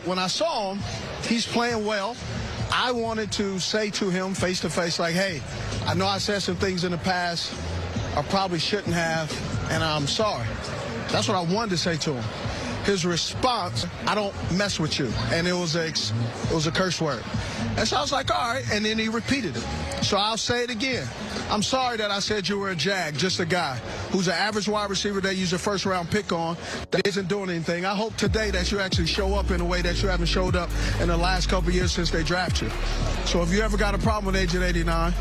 When I saw him, he's playing well. I wanted to say to him face to face, like, hey, I know I said some things in the past I probably shouldn't have, and I'm sorry. That's what I wanted to say to him. His response, I don't mess with you. And it was a curse word. And so I was like, all right. And then he repeated it. So I'll say it again. I'm sorry that I said you were a jag, just a guy who's an average wide receiver they use a first-round pick on that isn't doing anything. I hope today that you actually show up in a way that you haven't showed up in the last couple of years since they drafted you. So if you ever got a problem with Agent 89,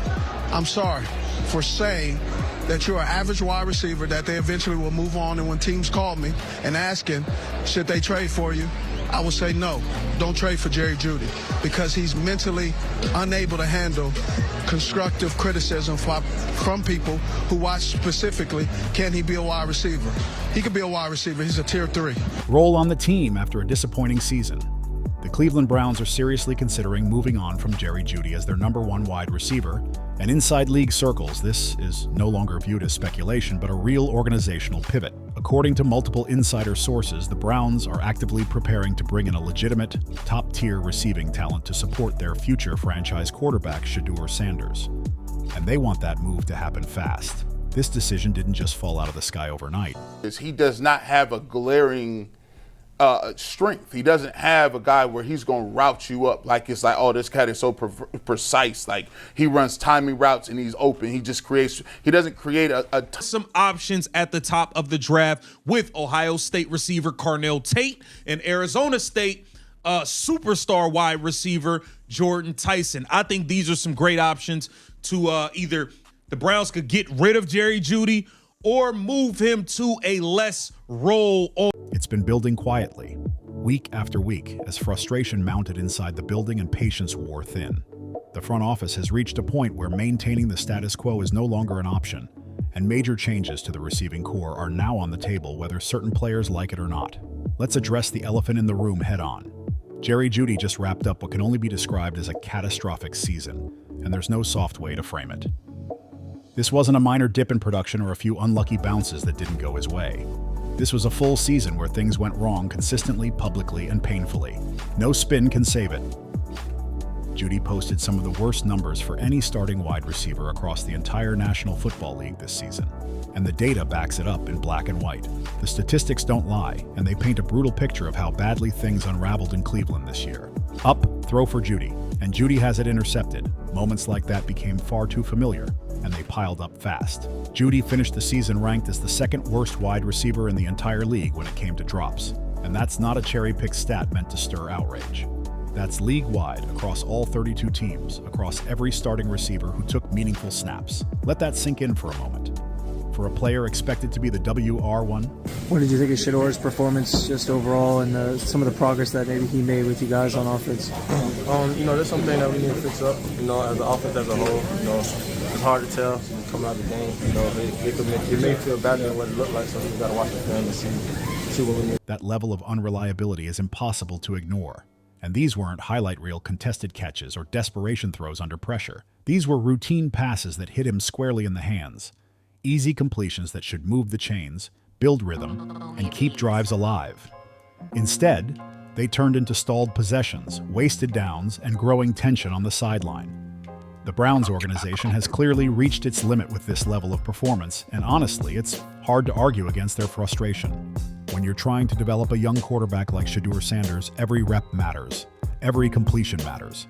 I'm sorry for saying that you're an average wide receiver that they eventually will move on. And when teams call me and asking, should they trade for you, I will say no, don't trade for Jerry Jeudy, because he's mentally unable to handle constructive criticism from people who watch specifically, can he be a wide receiver? He could be a wide receiver. He's a tier 3. Role on the team after a disappointing season. The Cleveland Browns are seriously considering moving on from Jerry Jeudy as their #1 wide receiver, and inside league circles, this is no longer viewed as speculation, but a real organizational pivot. According to multiple insider sources, the Browns are actively preparing to bring in a legitimate, top-tier receiving talent to support their future franchise quarterback, Shedeur Sanders. And they want that move to happen fast. This decision didn't just fall out of the sky overnight. He does not have a glaring strength. He doesn't have a guy where he's going to route you up. Like, it's like, oh, this cat is so precise. Like, he runs timing routes and he's open. He doesn't create some options at the top of the draft with Ohio State receiver Carnell Tate and Arizona State superstar wide receiver Jordan Tyson. I think these are some great options to either the Browns could get rid of Jerry Jeudy or move him to a less role. It's been building quietly, week after week, as frustration mounted inside the building and patience wore thin. The front office has reached a point where maintaining the status quo is no longer an option, and major changes to the receiving core are now on the table whether certain players like it or not. Let's address the elephant in the room head-on. Jerry Jeudy just wrapped up what can only be described as a catastrophic season, and there's no soft way to frame it. This wasn't a minor dip in production or a few unlucky bounces that didn't go his way. This was a full season where things went wrong consistently, publicly, and painfully. No spin can save it. Jeudy posted some of the worst numbers for any starting wide receiver across the entire National Football League this season. And the data backs it up in black and white. The statistics don't lie, and they paint a brutal picture of how badly things unraveled in Cleveland this year. Up, throw for Jeudy, and Jeudy has it intercepted. Moments like that became far too familiar, and they piled up fast. Jeudy finished the season ranked as the second worst wide receiver in the entire league when it came to drops. And that's not a cherry-picked stat meant to stir outrage. That's league-wide, across all 32 teams, across every starting receiver who took meaningful snaps. Let that sink in for a moment. For a player expected to be the WR1. What did you think of Shedeur's performance just overall and some of the progress that maybe he made with you guys on offense? There's something that we need to fix up, as the offense as a whole. It's hard to tell coming out of the game. It may feel better than what it looked like, so we've got to watch the film and see what we need. That level of unreliability is impossible to ignore. And these weren't highlight reel contested catches or desperation throws under pressure. These were routine passes that hit him squarely in the hands. Easy completions that should move the chains, build rhythm, and keep drives alive. Instead, they turned into stalled possessions, wasted downs, and growing tension on the sideline. The Browns organization has clearly reached its limit with this level of performance, and honestly, it's hard to argue against their frustration. When you're trying to develop a young quarterback like Shedeur Sanders, every rep matters. Every completion matters.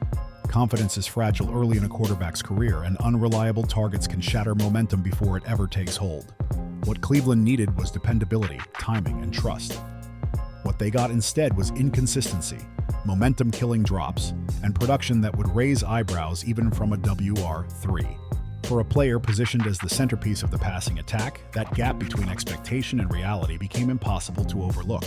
Confidence is fragile early in a quarterback's career, and unreliable targets can shatter momentum before it ever takes hold. What Cleveland needed was dependability, timing, and trust. What they got instead was inconsistency, momentum-killing drops, and production that would raise eyebrows even from a WR3. For a player positioned as the centerpiece of the passing attack, that gap between expectation and reality became impossible to overlook.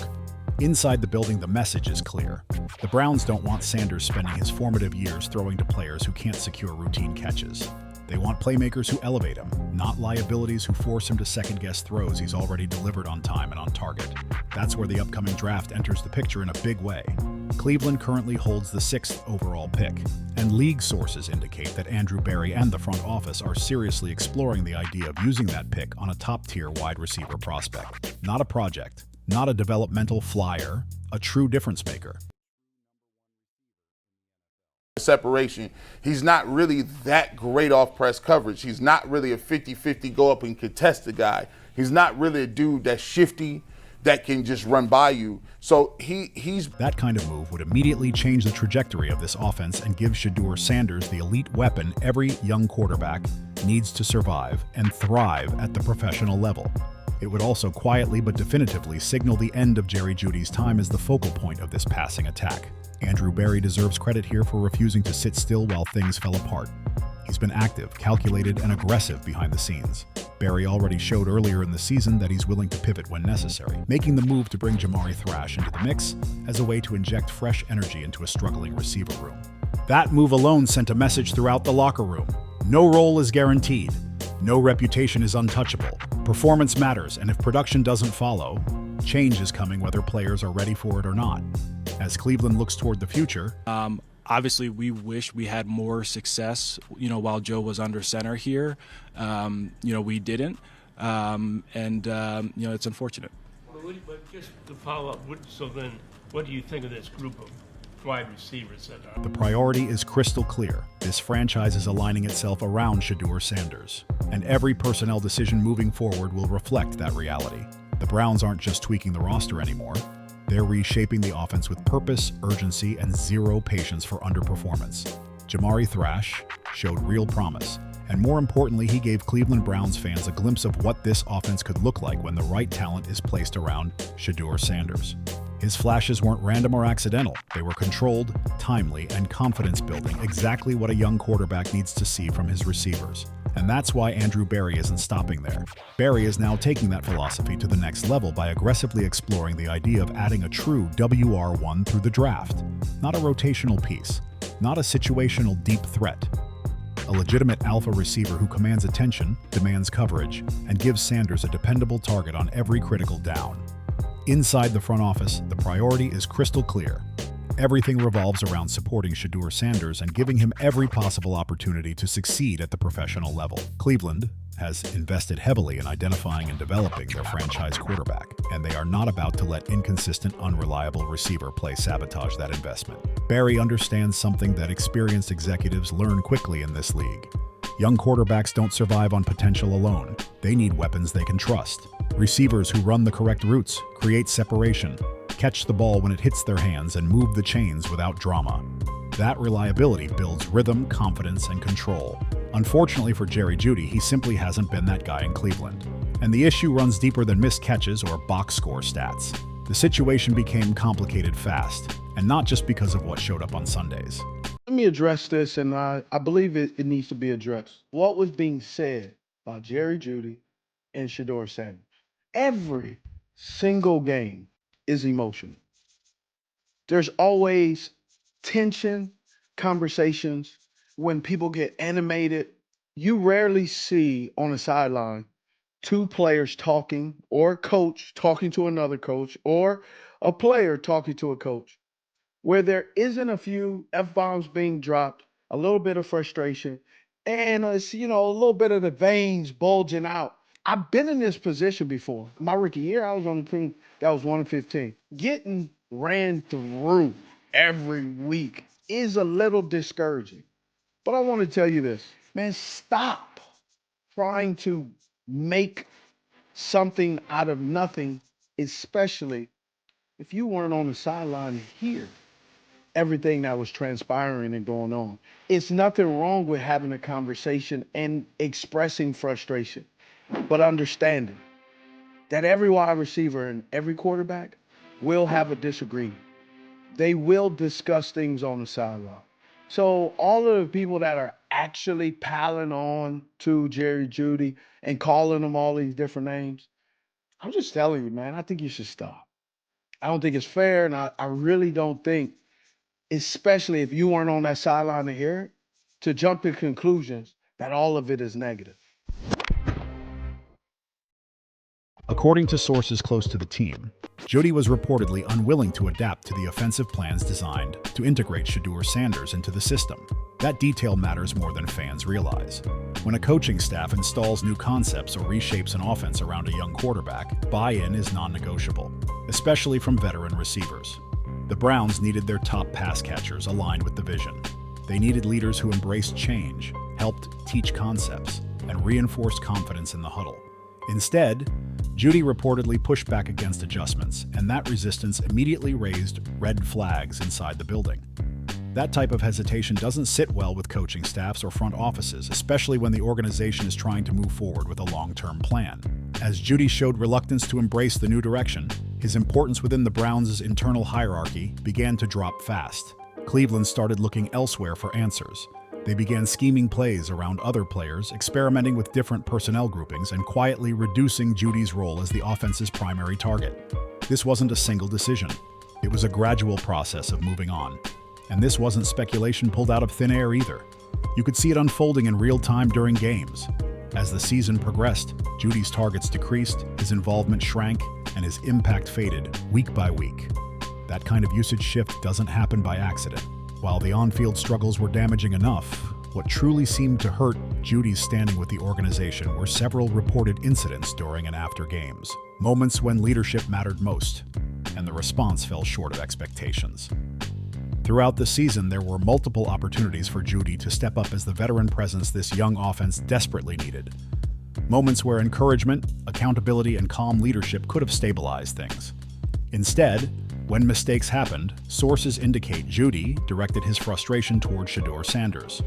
Inside the building, the message is clear. The Browns don't want Sanders spending his formative years throwing to players who can't secure routine catches. They want playmakers who elevate him, not liabilities who force him to second-guess throws he's already delivered on time and on target. That's where the upcoming draft enters the picture in a big way. Cleveland currently holds the 6th overall pick, and league sources indicate that Andrew Berry and the front office are seriously exploring the idea of using that pick on a top-tier wide receiver prospect. Not a project, not a developmental flyer, a true difference maker. separation. He's not really that great off press coverage. He's not really a 50-50 go up and contest the guy. He's not really a dude that's shifty that can just run by you. So he's That kind of move would immediately change the trajectory of this offense and give Shedeur Sanders the elite weapon every young quarterback needs to survive and thrive at the professional level. It would also quietly but definitively signal the end of Jerry Jeudy's time as the focal point of this passing attack. Andrew Berry deserves credit here for refusing to sit still while things fell apart. He's been active, calculated, and aggressive behind the scenes. Berry already showed earlier in the season that he's willing to pivot when necessary, making the move to bring Jamari Thrash into the mix as a way to inject fresh energy into a struggling receiver room. That move alone sent a message throughout the locker room. No role is guaranteed. No reputation is untouchable. Performance matters, and if production doesn't follow, change is coming whether players are ready for it or not. As Cleveland looks toward the future, obviously, we wish we had more success, while Joe was under center here. We didn't. It's unfortunate. But just to follow up, so then what do you think of this group of wide receivers that are? the priority is crystal clear. This franchise is aligning itself around Shedeur Sanders, and every personnel decision moving forward will reflect that reality. The Browns aren't just tweaking the roster anymore. They're reshaping the offense with purpose, urgency, and zero patience for underperformance. Jamari Thrash showed real promise, and more importantly, he gave Cleveland Browns fans a glimpse of what this offense could look like when the right talent is placed around Shedeur Sanders. His flashes weren't random or accidental. They were controlled, timely, and confidence-building, exactly what a young quarterback needs to see from his receivers. And that's why Andrew Berry isn't stopping there. Berry is now taking that philosophy to the next level by aggressively exploring the idea of adding a true WR1 through the draft. Not a rotational piece, not a situational deep threat. A legitimate alpha receiver who commands attention, demands coverage, and gives Sanders a dependable target on every critical down. Inside the front office, the priority is crystal clear. Everything revolves around supporting Shedeur Sanders and giving him every possible opportunity to succeed at the professional level. Cleveland has invested heavily in identifying and developing their franchise quarterback, and they are not about to let inconsistent, unreliable receiver play sabotage that investment. Berry understands something that experienced executives learn quickly in this league. Young quarterbacks don't survive on potential alone. They need weapons they can trust. Receivers who run the correct routes, create separation, catch the ball when it hits their hands, and move the chains without drama. That reliability builds rhythm, confidence, and control. Unfortunately for Jerry Jeudy, he simply hasn't been that guy in Cleveland. And the issue runs deeper than missed catches or box score stats. The situation became complicated fast, and not just because of what showed up on Sundays. Let me address this, and I believe it needs to be addressed. What was being said by Jerry Jeudy and Shedeur Sanders? Every single game is emotional. There's always tension, conversations. When people get animated, you rarely see on a sideline two players talking, or a coach talking to another coach, or a player talking to a coach, where there isn't a few F-bombs being dropped, a little bit of frustration, and it's, a little bit of the veins bulging out. I've been in this position before. My rookie year, I was on the team that was 1-15. Getting ran through every week is a little discouraging. But I want to tell you this, man, stop trying to make something out of nothing, especially if you weren't on the sideline here. Everything that was transpiring and going on. It's nothing wrong with having a conversation and expressing frustration, but understanding that every wide receiver and every quarterback will have a disagreement. They will discuss things on the sideline. So all of the people that are actually piling on to Jerry Jeudy and calling him all these different names, I'm just telling you, man, I think you should stop. I don't think it's fair, and I really don't think, especially if you weren't on that sideline to hear it, to jump to conclusions that all of it is negative. According to sources close to the team, Jeudy was reportedly unwilling to adapt to the offensive plans designed to integrate Shedeur Sanders into the system. That detail matters more than fans realize. When a coaching staff installs new concepts or reshapes an offense around a young quarterback, buy-in is non-negotiable, especially from veteran receivers. The Browns needed their top pass catchers aligned with the vision. They needed leaders who embraced change, helped teach concepts, and reinforced confidence in the huddle. Instead, Jeudy reportedly pushed back against adjustments, and that resistance immediately raised red flags inside the building. That type of hesitation doesn't sit well with coaching staffs or front offices, especially when the organization is trying to move forward with a long-term plan. As Jeudy showed reluctance to embrace the new direction, his importance within the Browns' internal hierarchy began to drop fast. Cleveland started looking elsewhere for answers. They began scheming plays around other players, experimenting with different personnel groupings, and quietly reducing Jeudy's role as the offense's primary target. This wasn't a single decision. It was a gradual process of moving on. And this wasn't speculation pulled out of thin air either. You could see it unfolding in real time during games. As the season progressed, Jeudy's targets decreased, his involvement shrank, and his impact faded week by week. That kind of usage shift doesn't happen by accident. While the on-field struggles were damaging enough, what truly seemed to hurt Jeudy's standing with the organization were several reported incidents during and after games. Moments when leadership mattered most, and the response fell short of expectations. Throughout the season, there were multiple opportunities for Jeudy to step up as the veteran presence this young offense desperately needed. Moments where encouragement, accountability, and calm leadership could have stabilized things. Instead, when mistakes happened, sources indicate Jeudy directed his frustration toward Shedeur Sanders.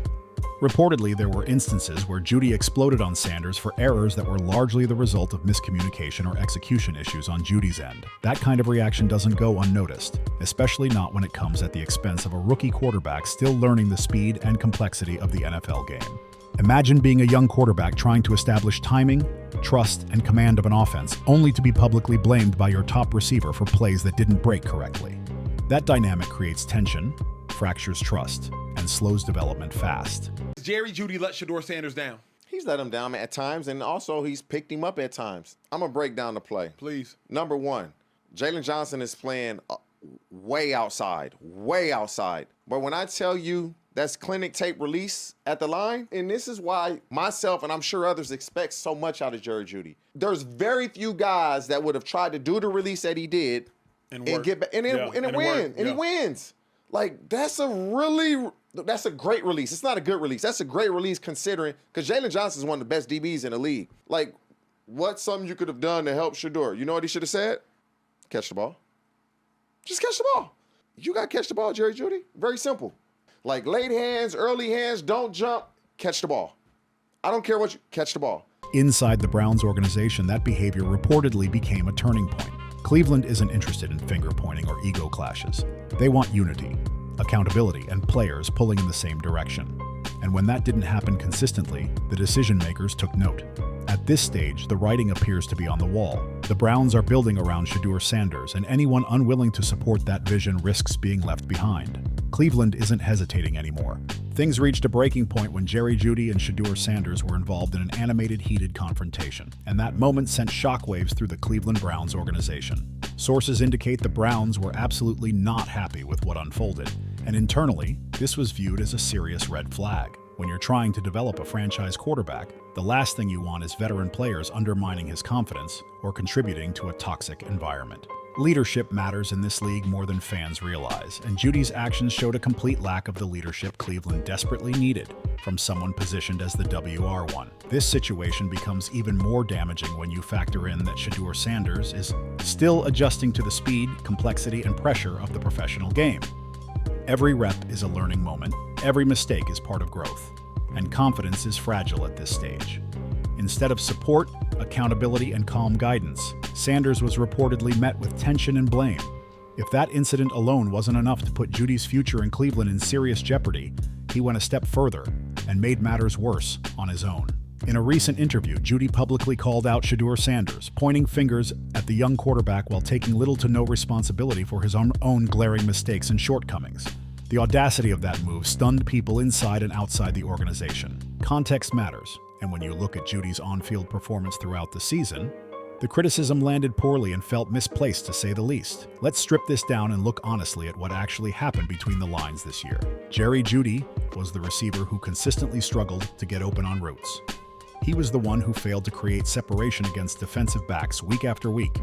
Reportedly, there were instances where Jeudy exploded on Sanders for errors that were largely the result of miscommunication or execution issues on Jeudy's end. That kind of reaction doesn't go unnoticed, especially not when it comes at the expense of a rookie quarterback still learning the speed and complexity of the NFL game. Imagine being a young quarterback trying to establish timing, trust, and command of an offense, only to be publicly blamed by your top receiver for plays that didn't break correctly. That dynamic creates tension, fractures trust, and slows development fast. Jerry Jeudy let Shedeur Sanders down. He's let him down at times, and also he's picked him up at times. I'm going to break down the play. Please. Number one, Jalen Johnson is playing way outside. But when I tell you that's clinic tape release at the line, and this is why myself and I'm sure others expect so much out of Jerry Jeudy. There's very few guys that would have tried to do the release that he did and get back, and he wins. Like, that's a great release. It's not a good release. That's a great release considering, because Jalen Johnson is one of the best DBs in the league. Like, what's something you could have done to help Shedeur? You know what he should have said? Catch the ball. Just catch the ball. You got to catch the ball, Jerry Jeudy. Very simple. Like, late hands, early hands, don't jump, catch the ball. I don't care what you catch the ball. Inside the Browns organization, that behavior reportedly became a turning point. Cleveland isn't interested in finger-pointing or ego clashes. They want unity, accountability, and players pulling in the same direction. And when that didn't happen consistently, the decision-makers took note. At this stage, the writing appears to be on the wall. The Browns are building around Shedeur Sanders, and anyone unwilling to support that vision risks being left behind. Cleveland isn't hesitating anymore. Things reached a breaking point when Jerry Jeudy and Shedeur Sanders were involved in an animated, heated confrontation, and that moment sent shockwaves through the Cleveland Browns organization. Sources indicate the Browns were absolutely not happy with what unfolded, and internally, this was viewed as a serious red flag. When you're trying to develop a franchise quarterback, the last thing you want is veteran players undermining his confidence or contributing to a toxic environment. Leadership matters in this league more than fans realize, and Jeudy's actions showed a complete lack of the leadership Cleveland desperately needed from someone positioned as the WR1. This situation becomes even more damaging when you factor in that Shedeur Sanders is still adjusting to the speed, complexity, and pressure of the professional game. Every rep is a learning moment, every mistake is part of growth, and confidence is fragile at this stage. Instead of support, accountability, and calm guidance, Sanders was reportedly met with tension and blame. If that incident alone wasn't enough to put Jeudy's future in Cleveland in serious jeopardy, he went a step further and made matters worse on his own. In a recent interview, Jeudy publicly called out Shedeur Sanders, pointing fingers at the young quarterback while taking little to no responsibility for his own glaring mistakes and shortcomings. The audacity of that move stunned people inside and outside the organization. Context matters, and when you look at Jeudy's on-field performance throughout the season, the criticism landed poorly and felt misplaced to say the least. Let's strip this down and look honestly at what actually happened between the lines this year. Jerry Jeudy was the receiver who consistently struggled to get open on routes. He was the one who failed to create separation against defensive backs week after week.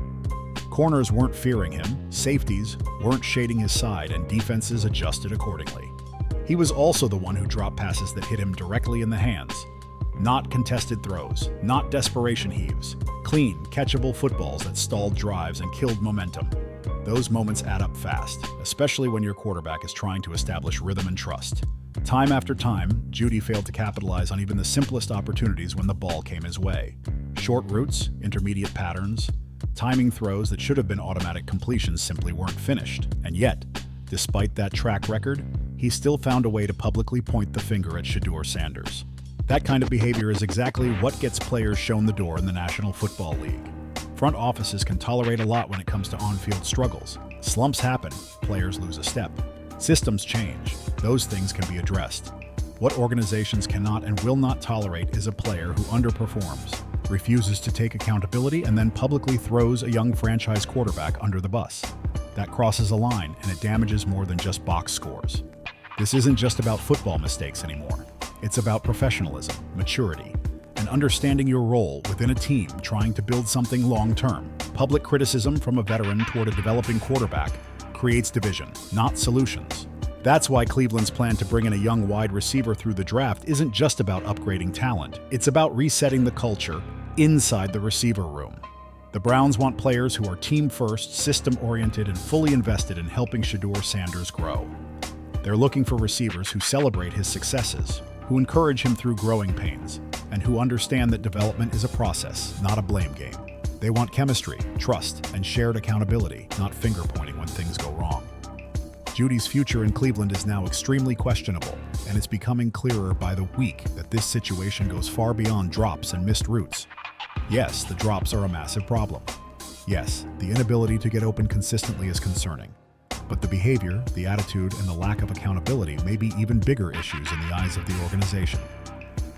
Corners weren't fearing him, safeties weren't shading his side, and defenses adjusted accordingly. He was also the one who dropped passes that hit him directly in the hands. Not contested throws, not desperation heaves. Clean, catchable footballs that stalled drives and killed momentum. Those moments add up fast, especially when your quarterback is trying to establish rhythm and trust. Time after time, Jeudy failed to capitalize on even the simplest opportunities when the ball came his way. Short routes, intermediate patterns, timing throws that should have been automatic completions simply weren't finished. And yet, despite that track record, he still found a way to publicly point the finger at Shedeur Sanders. That kind of behavior is exactly what gets players shown the door in the National Football League. Front offices can tolerate a lot when it comes to on-field struggles. Slumps happen, players lose a step. Systems change. Those things can be addressed. What organizations cannot and will not tolerate is a player who underperforms, refuses to take accountability, and then publicly throws a young franchise quarterback under the bus. That crosses a line, and it damages more than just box scores. This isn't just about football mistakes anymore. It's about professionalism, maturity, and understanding your role within a team trying to build something long-term. Public criticism from a veteran toward a developing quarterback creates division, not solutions. That's why Cleveland's plan to bring in a young wide receiver through the draft isn't just about upgrading talent. It's about resetting the culture inside the receiver room. The Browns want players who are team-first, system-oriented, and fully invested in helping Shedeur Sanders grow. They're looking for receivers who celebrate his successes, who encourage him through growing pains, and who understand that development is a process, not a blame game. They want chemistry, trust, and shared accountability, not finger-pointing when things go wrong. Jeudy's future in Cleveland is now extremely questionable, and it's becoming clearer by the week that this situation goes far beyond drops and missed routes. Yes, the drops are a massive problem. Yes, the inability to get open consistently is concerning. But the behavior, the attitude, and the lack of accountability may be even bigger issues in the eyes of the organization.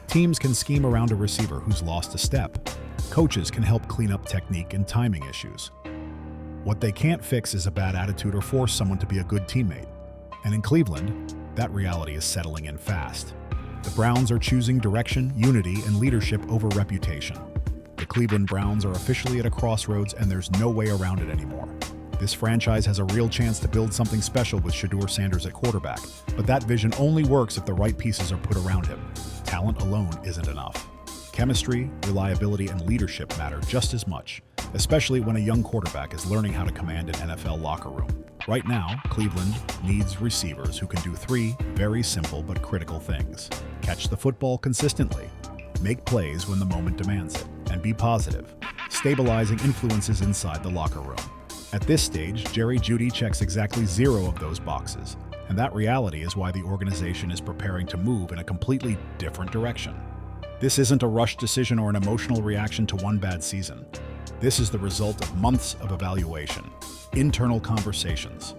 Teams can scheme around a receiver who's lost a step. Coaches can help clean up technique and timing issues. What they can't fix is a bad attitude or force someone to be a good teammate. And in Cleveland, that reality is settling in fast. The Browns are choosing direction, unity, and leadership over reputation. The Cleveland Browns are officially at a crossroads, and there's no way around it anymore. This franchise has a real chance to build something special with Shedeur Sanders at quarterback, but that vision only works if the right pieces are put around him. Talent alone isn't enough. Chemistry, reliability, and leadership matter just as much, especially when a young quarterback is learning how to command an NFL locker room. Right now, Cleveland needs receivers who can do three very simple but critical things. Catch the football consistently, make plays when the moment demands it, and be positive, stabilizing influences inside the locker room. At this stage, Jerry Jeudy checks exactly 0 of those boxes, and that reality is why the organization is preparing to move in a completely different direction. This isn't a rushed decision or an emotional reaction to one bad season. This is the result of months of evaluation, internal conversations,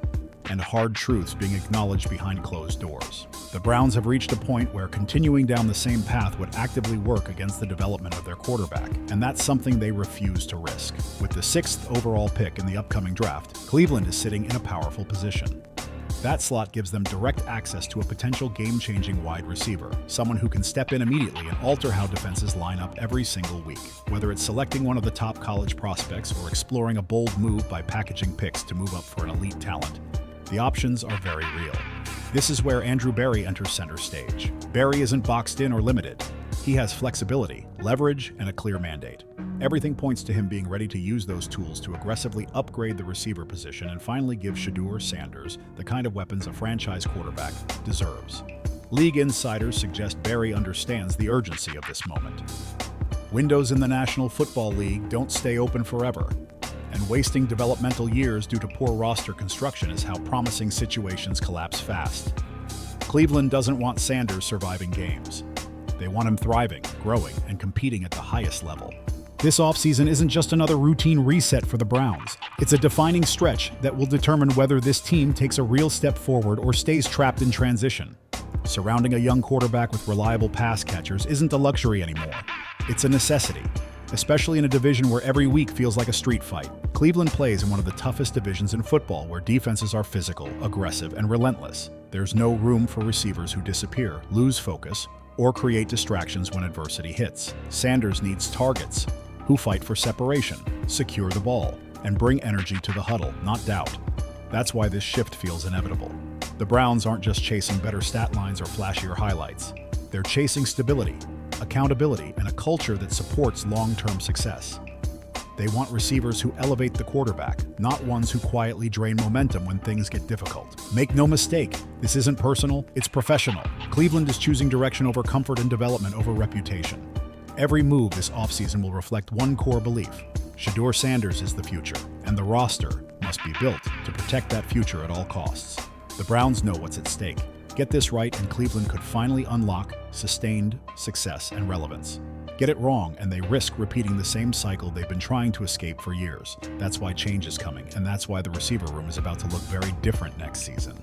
and hard truths being acknowledged behind closed doors. The Browns have reached a point where continuing down the same path would actively work against the development of their quarterback, and that's something they refuse to risk. With the 6th overall pick in the upcoming draft, Cleveland is sitting in a powerful position. That slot gives them direct access to a potential game-changing wide receiver, someone who can step in immediately and alter how defenses line up every single week. Whether it's selecting one of the top college prospects or exploring a bold move by packaging picks to move up for an elite talent, the options are very real. This is where Andrew Berry enters center stage. Berry isn't boxed in or limited. He has flexibility, leverage, and a clear mandate. Everything points to him being ready to use those tools to aggressively upgrade the receiver position and finally give Shedeur Sanders the kind of weapons a franchise quarterback deserves. League insiders suggest Berry understands the urgency of this moment. Windows in the National Football League don't stay open forever, and wasting developmental years due to poor roster construction is how promising situations collapse fast. Cleveland doesn't want Sanders surviving games. They want him thriving, growing, and competing at the highest level. This offseason isn't just another routine reset for the Browns. It's a defining stretch that will determine whether this team takes a real step forward or stays trapped in transition. Surrounding a young quarterback with reliable pass catchers isn't a luxury anymore. It's a necessity, especially in a division where every week feels like a street fight. Cleveland plays in one of the toughest divisions in football, where defenses are physical, aggressive, and relentless. There's no room for receivers who disappear, lose focus, or create distractions when adversity hits. Sanders needs targets who fight for separation, secure the ball, and bring energy to the huddle, not doubt. That's why this shift feels inevitable. The Browns aren't just chasing better stat lines or flashier highlights. They're chasing stability, accountability, and a culture that supports long-term success. They want receivers who elevate the quarterback, not ones who quietly drain momentum when things get difficult. Make no mistake, this isn't personal, it's professional. Cleveland is choosing direction over comfort and development over reputation. Every move this offseason will reflect one core belief. Shedeur Sanders is the future, and the roster must be built to protect that future at all costs. The Browns know what's at stake. Get this right, and Cleveland could finally unlock sustained success and relevance. Get it wrong, and they risk repeating the same cycle they've been trying to escape for years. That's why change is coming, and that's why the receiver room is about to look very different next season.